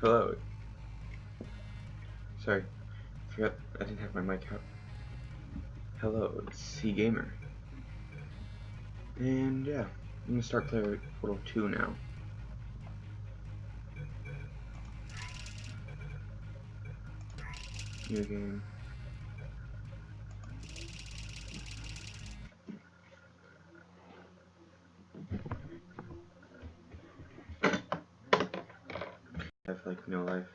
Hello. Sorry, forgot I didn't have my mic out. Hello, it's C Gamer. And yeah, I'm gonna start playing Portal 2 now. New game. I have like no life.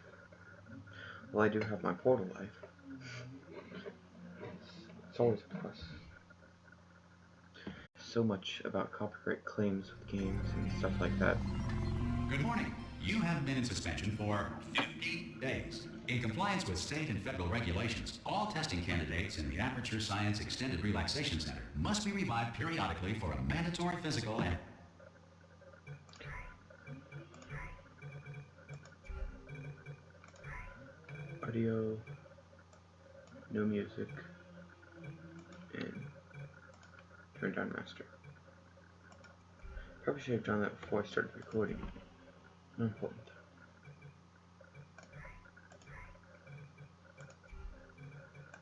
Well, I do have my Portal life. It's always a plus. So much about copyright claims with games and stuff like that. Good morning. You have been in suspension for 50 days. In compliance with state and federal regulations, all testing candidates in the Aperture Science Extended Relaxation Center must be revived periodically for a mandatory physical and Audio, no music, and turn down master. Probably should have done that before I started recording. Not important.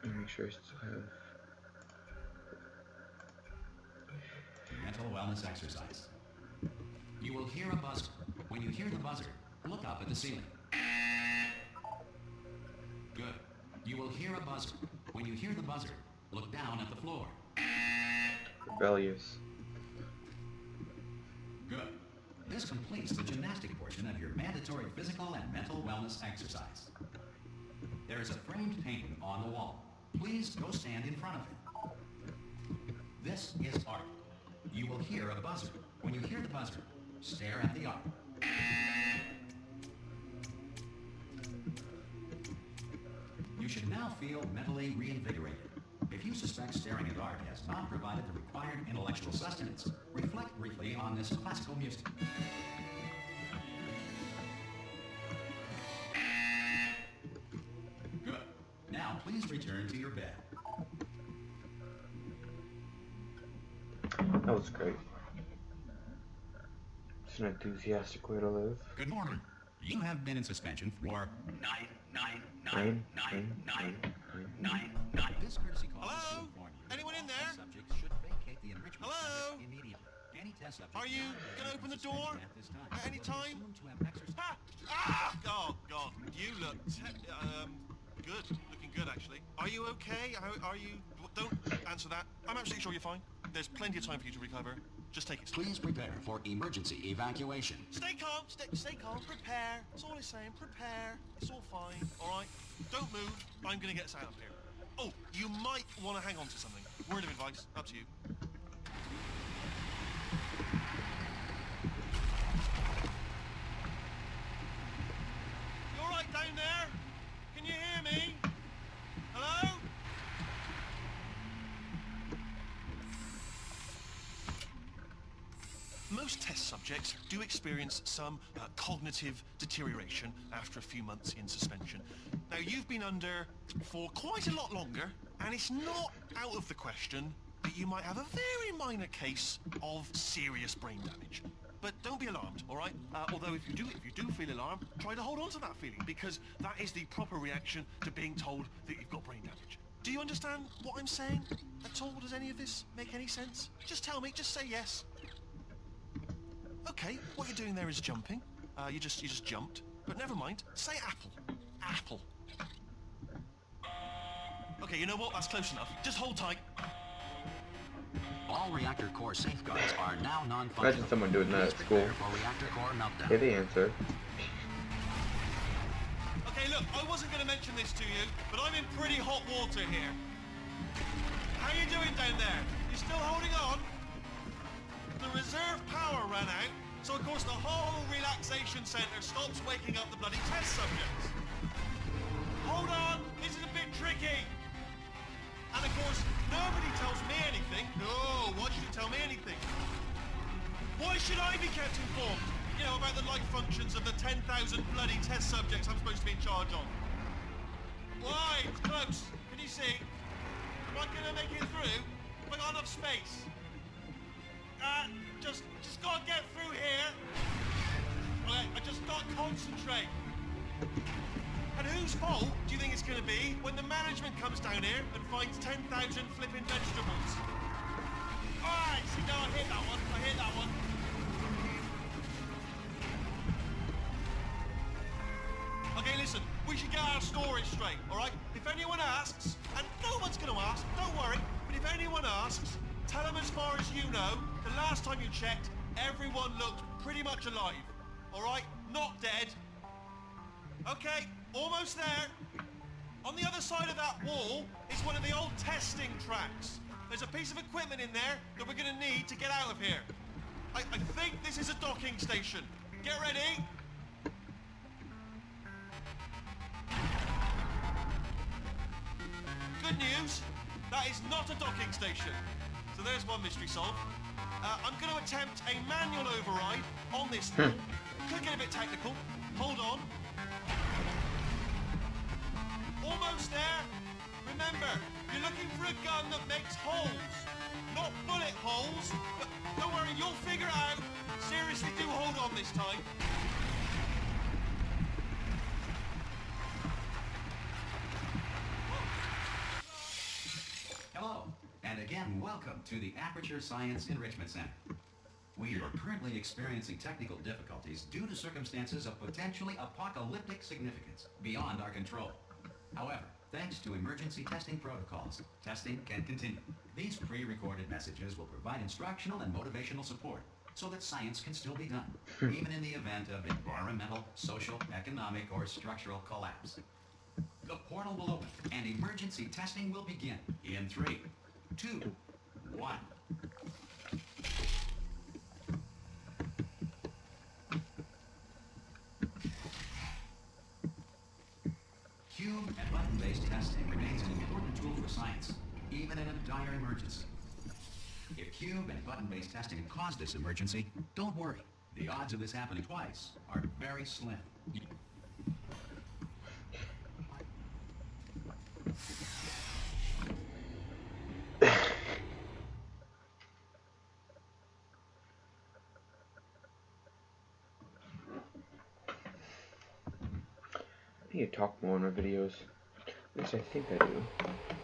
And make sure I still have mental wellness exercise. You will hear a buzzer. When you hear the buzzer, look up at the ceiling. Good. You will hear a buzzer. When you hear the buzzer, look down at the floor. rebellious. Good. This completes the gymnastic portion of your mandatory physical and mental wellness exercise. There is a framed painting on the wall. Please go stand in front of it. This is art. You will hear a buzzer. When you hear the buzzer, stare at the art. You should now feel mentally reinvigorated. If you suspect staring at art has not provided the required intellectual sustenance, reflect briefly on this classical music. Good. Now please return to your bed. That was great. It's an enthusiastic way to live. Good morning. You have been in suspension for 9. This courtesy call is to Hello? inform you Anyone in that there? all subjects should vacate the enrichment Hello? center immediately. Any test subject Are you gonna open the door at this time at any will be time? assumed to have exercised. Ah! Oh God, you look good. Looking good actually. Are you okay? Are you? Don't answer that. I'm absolutely sure you're fine. There's plenty of time for you to recover. Just take it slow. Please prepare for emergency evacuation. Stay calm. Stay calm. Prepare. That's all I'm saying. Prepare. It's all fine. All right. Don't move. I'm gonna get us out of here. Oh, you might want to hang on to something. Word of advice. Up to you. You all right down there? Can you hear me? Hello? Most test subjects do experience some cognitive deterioration after a few months in suspension. Now, you've been under for quite a lot longer, and it's not out of the question that you might have a very minor case of serious brain damage. But don't be alarmed, all right? Although if you do feel alarmed, try to hold on to that feeling, because that is the proper reaction to being told that you've got brain damage. Do you understand what I'm saying at all? Does any of this make any sense? Just tell me, just say yes. Okay, what you're doing there is jumping. You just jumped. But never mind. Say apple. Apple. Okay, you know what? That's close enough. Just hold tight. All reactor core safeguards are now non-functional. Imagine someone doing that at Please school. prepare for reactor core meltdown. Okay, the answer. Okay, look, I wasn't going to mention this to you, but I'm in pretty hot water here. How you doing down there? You still holding on? The reserve power ran out, so of course the whole relaxation centre stops waking up the bloody test subjects. Hold on, this is a bit tricky. And of course, nobody tells me anything. No, why should you tell me anything? Why should I be kept informed? You know, about the life functions of the 10,000 bloody test subjects I'm supposed to be in charge of. Why? It's close. Can you see? Am I gonna make it through? Have I got enough space? Just gotta get through here. Okay, I just gotta concentrate. And whose fault do you think it's going to be when the management comes down here and finds 10,000 flipping vegetables? Alright, see, no, I hit that one. I hit that one. Okay, listen, we should get our story straight, alright? If anyone asks, and no one's going to ask, don't worry, but if anyone asks, tell them as far as you know, the last time you checked, everyone looked pretty much alive, alright? Not dead. Okay, almost there. On the other side of that wall is one of the old testing tracks. There's a piece of equipment in there that we're going to need to get out of here. I think this is a docking station. Get ready. Good news, that is not a docking station. So there's one mystery solved. I'm going to attempt a manual override on this thing. Could get a bit technical. Hold on. Almost there. Remember, you're looking for a gun that makes holes, not bullet holes. But don't worry, you'll figure it out. Seriously, do hold on this time. Hello, and again, welcome to the Aperture Science Enrichment Center. We are currently experiencing technical difficulties due to circumstances of potentially apocalyptic significance beyond our control. However, thanks to emergency testing protocols, testing can continue. These pre-recorded messages will provide instructional and motivational support so that science can still be done, even in the event of environmental, social, economic, or structural collapse. The portal will open, and emergency testing will begin in 3, 2, 1. Cube and button-based testing remains an important tool for science, even in a dire emergency. If cube and button-based testing caused this emergency, don't worry. The odds of this happening twice are very slim. I need to talk more in my videos. At least I think I do.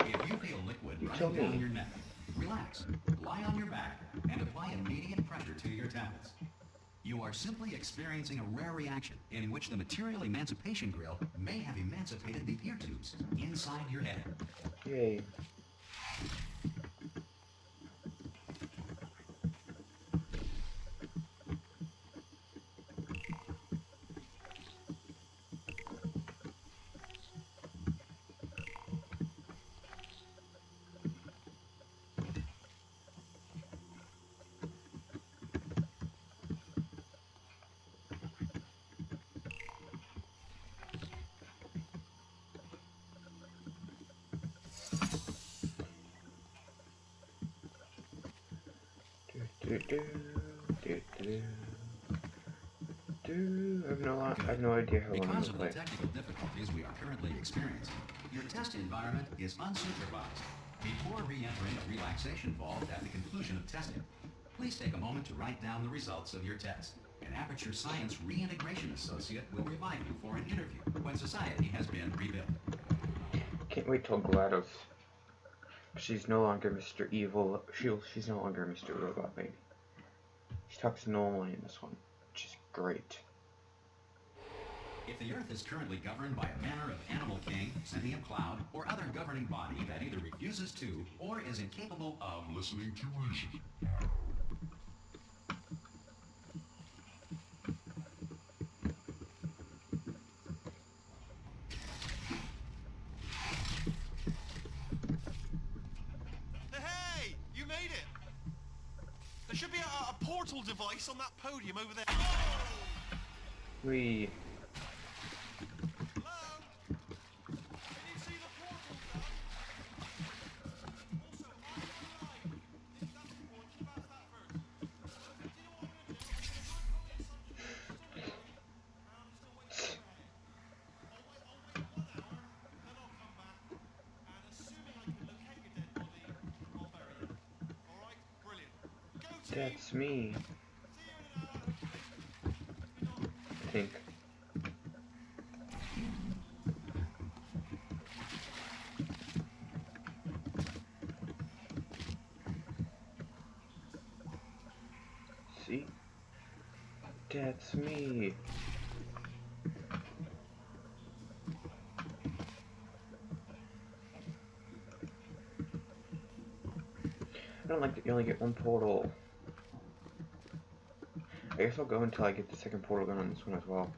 If you feel liquid tell running down me. your neck, relax, lie on your back, and apply immediate pressure to your temples. You are simply experiencing a rare reaction in which the material emancipation grill may have emancipated the ear tubes inside your head. Yay. I have no idea how long I'm Because going to of the play. technical difficulties we are currently experiencing, your test environment is unsupervised. Before re-entering a relaxation vault at the conclusion of testing, please take a moment to write down the results of your test. An Aperture Science Reintegration Associate will revive you for an interview when society has been rebuilt. Can't wait till GLaDOS. She's no longer Mr. Evil. She's no longer Mr. Robot Lady. She talks normally in this one, which is great. If the Earth is currently governed by a manner of animal king, sentient cloud, or other governing body that either refuses to or is incapable of listening to reason, Hey, you made it. There should be a portal device on that podium over there. We. Hello? Can you see the portal gun? Also, are you alive? If that's important, you pass that first. Do you know what I'm going to do? I'm going to work on the assumption that you're still alive. I'm still waiting for your head. I'll wait 1 hour, then I'll come back. And assuming I can locate your dead body, I'll bury it. Alright? Brilliant. Go team! That's me. See you in an hour. I think. That's me. I don't like that you only get one portal. I guess I'll go until I get the second portal gun on this one as well.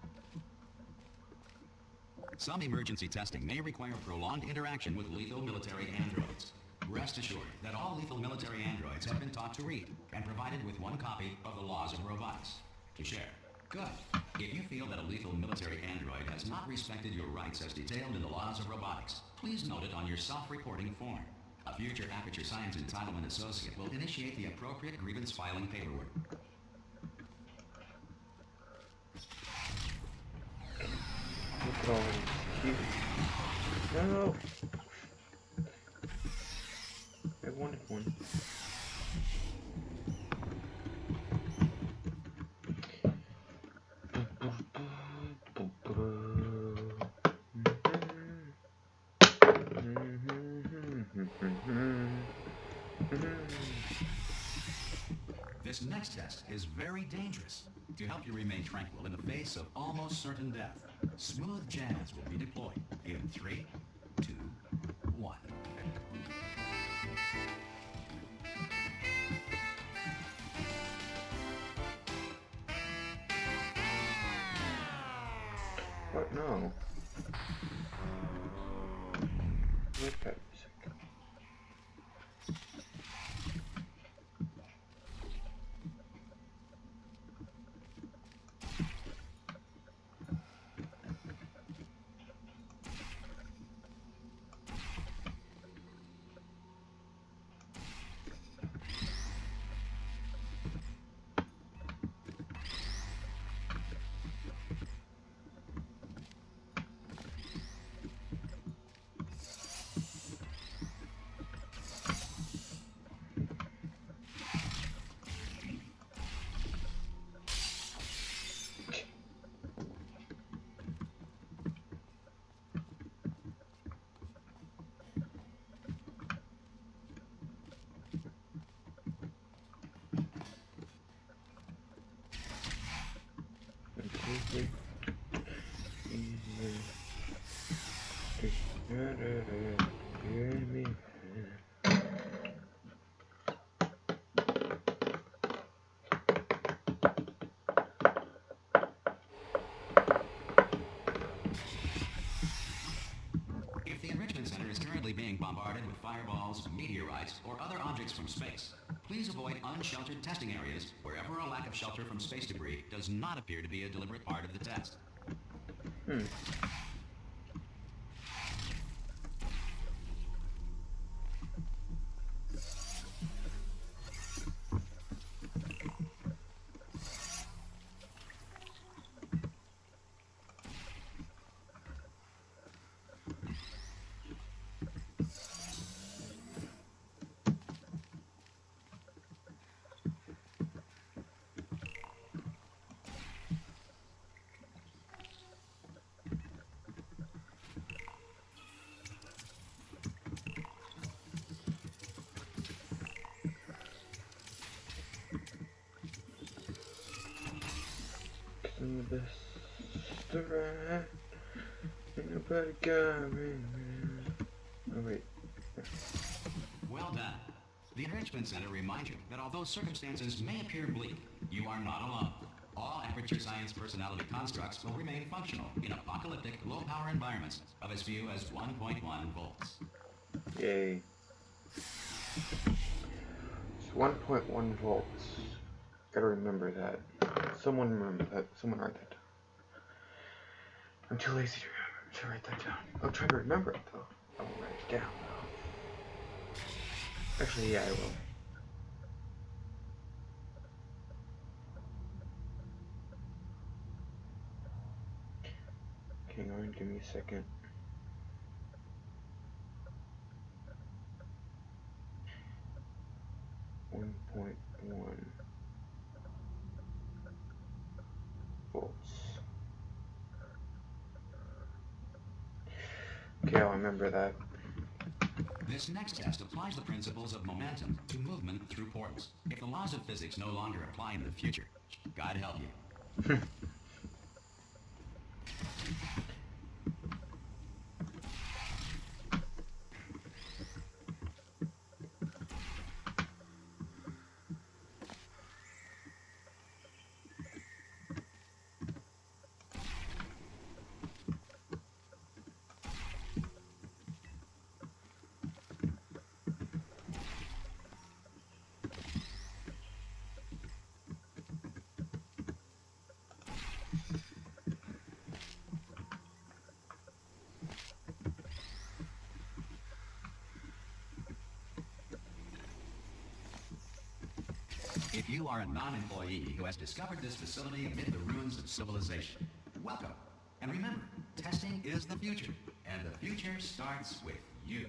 Some emergency testing may require prolonged interaction with lethal military androids. Rest assured that all lethal military androids have been taught to read and provided with one copy of the Laws of Robotics to share. Good. If you feel that a lethal military android has not respected your rights as detailed in the Laws of Robotics, please note it on your self-reporting form. A future Aperture Science Entitlement Associate will initiate the appropriate grievance filing paperwork. Look at all these cute. No! I wanted one. This next test is very dangerous. To help you remain tranquil in the face of almost certain death, smooth jazz will be deployed in 3, 2, 1. What? No. Where's that music? If the Enrichment Center is currently being bombarded with fireballs, meteorites, or other objects from space, please avoid unsheltered testing areas wherever a lack of shelter from space debris does not appear to be a deliberate part of the test. The best ride. Ain't nobody got me. Oh wait. Well done. The Enrichment Center reminds you that although circumstances may appear bleak, you are not alone. All Aperture Science personality constructs will remain functional in apocalyptic low-power environments of as few as 1.1 volts. Yay. It's 1.1 volts. Gotta remember that. Someone remember that. Someone write that down. I'm too lazy to write that down. I'll try to remember it though. I won't write it down though. Actually, yeah, I will. Hang on, give me a second. .1 volts. Okay, I'll remember that. This next test applies the principles of momentum to movement through portals. If the laws of physics no longer apply in the future, God help you. If you are a non-employee who has discovered this facility amid the ruins of civilization, welcome. And remember, testing is the future, and the future starts with you.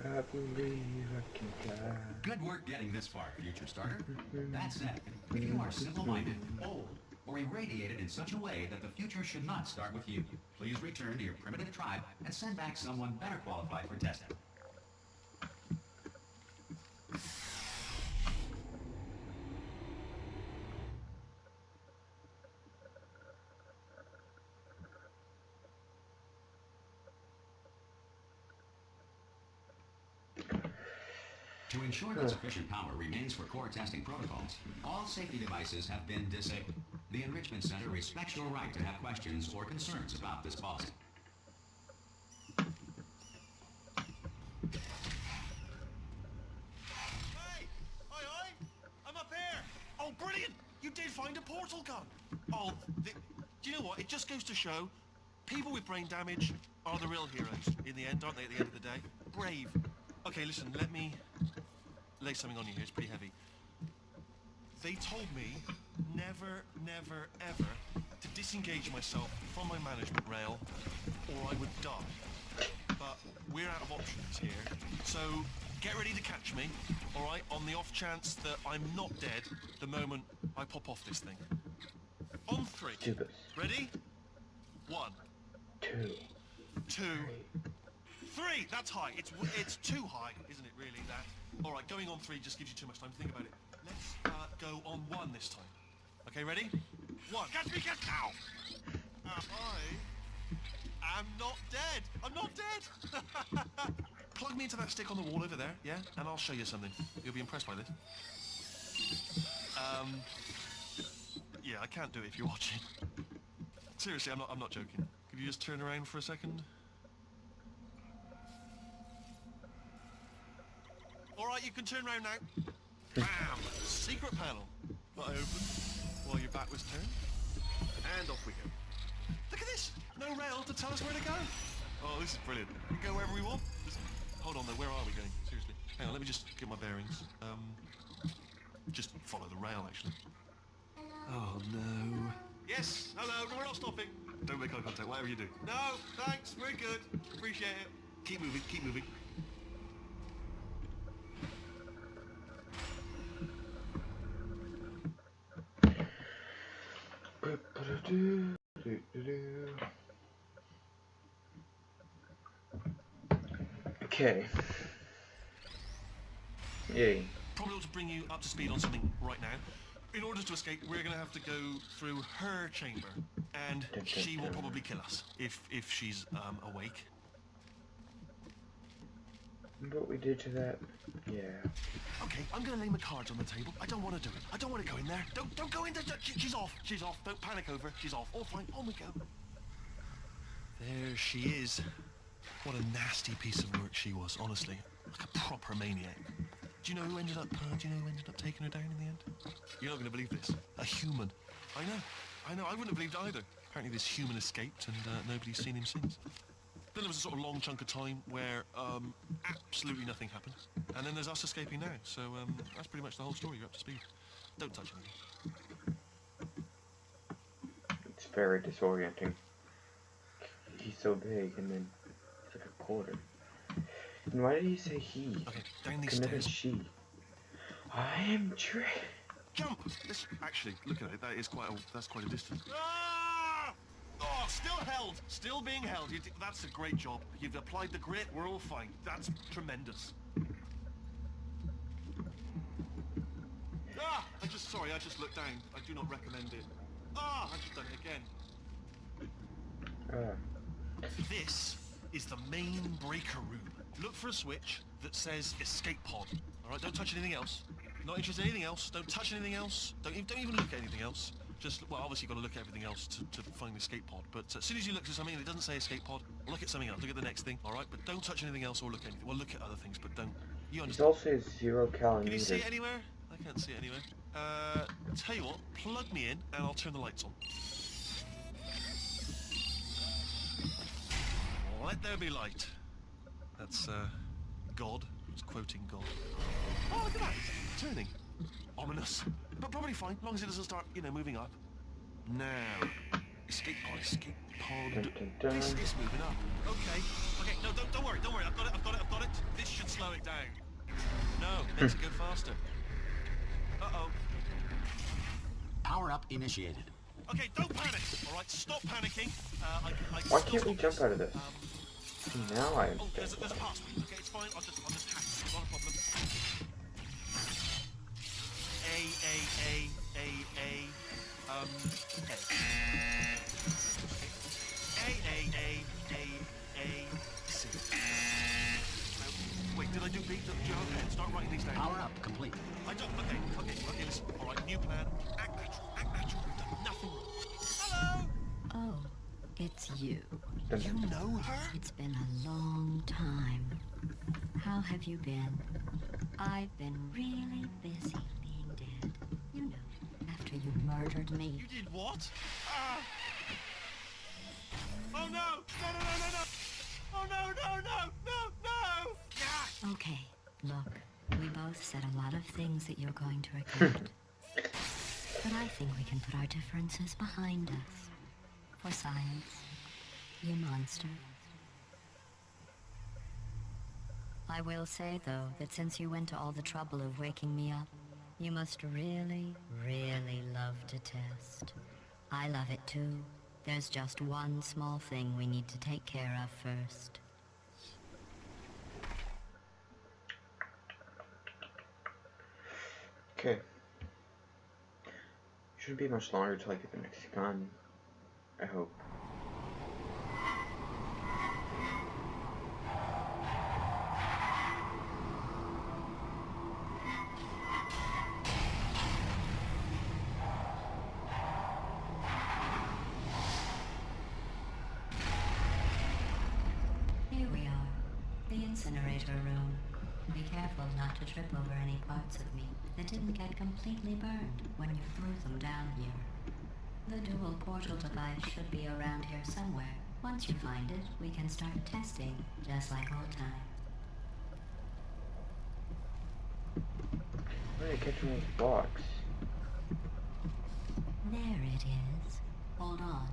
I believe I can fly. Good work getting this far, future starter. That said, if you are simple-minded, old, or irradiated in such a way that the future should not start with you, please return to your primitive tribe and send back someone better qualified for testing. To ensure that sufficient power remains for core testing protocols, all safety devices have been disabled. The Enrichment Center respects your right to have questions or concerns about this policy. Hey! Oi! I'm up here! Oh, brilliant! You did find a portal gun! Oh, do you know what? It just goes to show, people with brain damage are the real heroes in the end, aren't they, at the end of the day? Brave. Okay, listen, let me lay something on you here. It's pretty heavy. They told me never, never, ever to disengage myself from my management rail or I would die. But we're out of options here, so get ready to catch me, all right, on the off chance that I'm not dead the moment I pop off this thing. On 3. Do this. Ready? 1, 2, 2, 3. That's high. It's too high, isn't it, really, that? All right, going on 3 just gives you too much time to think about it. Let's go on 1 this time. Okay, ready? 1. Catch me, catch now! I am not dead. I'm not dead. Plug me into that stick on the wall over there, yeah? And I'll show you something. You'll be impressed by this. Yeah, I can't do it if you're watching. Seriously, I'm not joking. Could you just turn around for a second? All right, you can turn around now. Bam! Secret panel. That I opened while your back was turned. And off we go. Look at this! No rail to tell us where to go. Oh, this is brilliant. We can go wherever we want. Hold on though, where are we going? Seriously. Hang on, let me just get my bearings. Just follow the rail, actually. Oh, no. Yes, hello, no, we're not stopping. Don't make eye contact, whatever you do. No, thanks, we're good. Appreciate it. Keep moving, keep moving. Okay. Yay. Probably ought to bring you up to speed on something right now. In order to escape, we're going to have to go through her chamber, and she will probably kill us if she's awake. What we did to that? Yeah. Okay, I'm going to lay my cards on the table. I don't want to do it. I don't want to go in there. Don't go in there. She's off. She's off. Don't panic over. She's off. All fine. On we go. There she is. What a nasty piece of work she was, honestly. Like a proper maniac. Do you know who ended up taking her down in the end? You're not going to believe this. A human. I know. I wouldn't have believed either. Apparently this human escaped and nobody's seen him since. Then there was a sort of long chunk of time where absolutely nothing happened. And then there's us escaping now. So that's pretty much the whole story. You're up to speed. Don't touch anything. It's very disorienting. He's so big and then it's like a quarter. And why did he say he? Okay, down these Committed stairs. she. I am Jump! Actually, look at it. That's quite a distance. Ah! Oh, still held. Still being held. That's a great job. You've applied the grit. We're all fine. That's tremendous. Ah! I just looked down. I do not recommend it. Ah! I've just done it again. This is the main breaker room. Look for a switch that says escape pod. All right, don't touch anything else. Not interested in anything else. Don't touch anything else. Don't even look at anything else. Just, well, obviously you've got to look at everything else to find the escape pod. But as soon as you look at something and it doesn't say escape pod, look at something else. Look at the next thing, all right? But don't touch anything else or look at anything. Well, look at other things, but don't. You It understand? also is 0 calories. Can you see it anywhere? I can't see it anywhere. Tell you what, plug me in and I'll turn the lights on. Let there be light. That's, God. It's quoting God. Oh, look at that. It's turning. Ominous. But probably fine, as long as it doesn't start, moving up. Now. Escape pod. Dun, dun, dun. This is moving up. Okay. No, don't worry. I've got it. This should slow it down. No, it makes it go faster. Uh-oh. Power up initiated. Okay, don't panic. All right, stop panicking. Why can't we jump out of this? Now I Oh, there's understand. a password. Okay, it's fine. I'll just hack it. Not a problem. C. Wait, did I do B? Okay, start writing these down. Power up complete. I don't. Okay, listen. All right, new plan. Act natural. We've done nothing wrong. Hello. Oh, it's you. You know her? It's been a long time. How have you been? I've been really busy being dead. You know, after you murdered me. You did what? Oh no! No! Oh no! Yeah! Okay, look, we both said a lot of things that you're going to regret. But I think we can put our differences behind us. For science, you monster. I will say, though, that since you went to all the trouble of waking me up, you must really, really love to test. I love it too. There's just one small thing we need to take care of first. Okay. Shouldn't be much longer till I get the next gun. I hope. Here we are, the incinerator room. Be careful not to trip over any parts of me that didn't get completely burned when you threw them down here. The dual portal device should be around here somewhere. Once you find it, we can start testing, just like old times. Where did I catch one of those blocks? There it is. Hold on.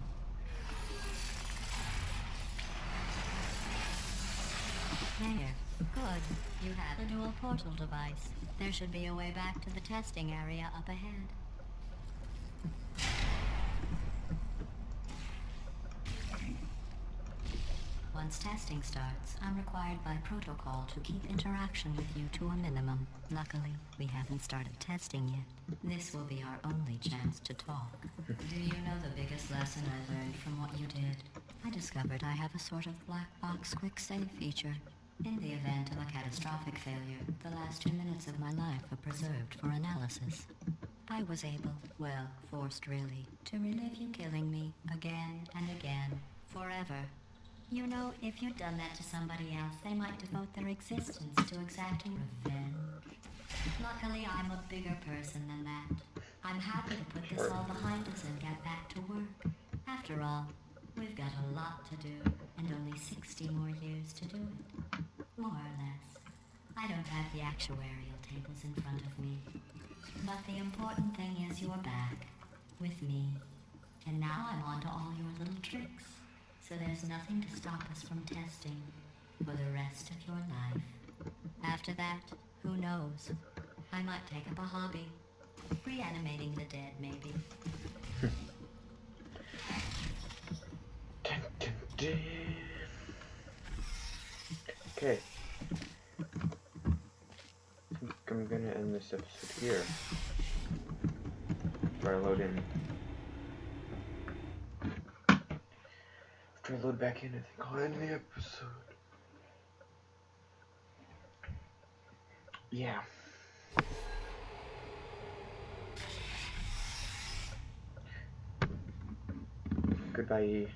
There. Good. You have a dual portal device. There should be a way back to the testing area up ahead. Once testing starts, I'm required by protocol to keep interaction with you to a minimum. Luckily, we haven't started testing yet. This will be our only chance to talk. Do you know the biggest lesson I learned from what you did? I discovered I have a sort of black box quick save feature. In the event of a catastrophic failure, the last 2 minutes of my life are preserved for analysis. I was able, well, forced really, to relive you killing me again and again, forever. You know, if you'd done that to somebody else, they might devote their existence to exacting revenge. Luckily, I'm a bigger person than that. I'm happy to put this all behind us and get back to work. After all, we've got a lot to do, and only 60 more years to do it. More or less. I don't have the actuarial tables in front of me. But the important thing is you're back, with me. And now I'm on to all your little tricks. So there's nothing to stop us from testing for the rest of your life. After that, who knows? I might take up a hobby. Reanimating the dead, maybe. Dun, dun, dun. Okay. I think I'm gonna end this episode here. After I load in. After I load back in, I think I'll end the episode. Yeah. Goodbye.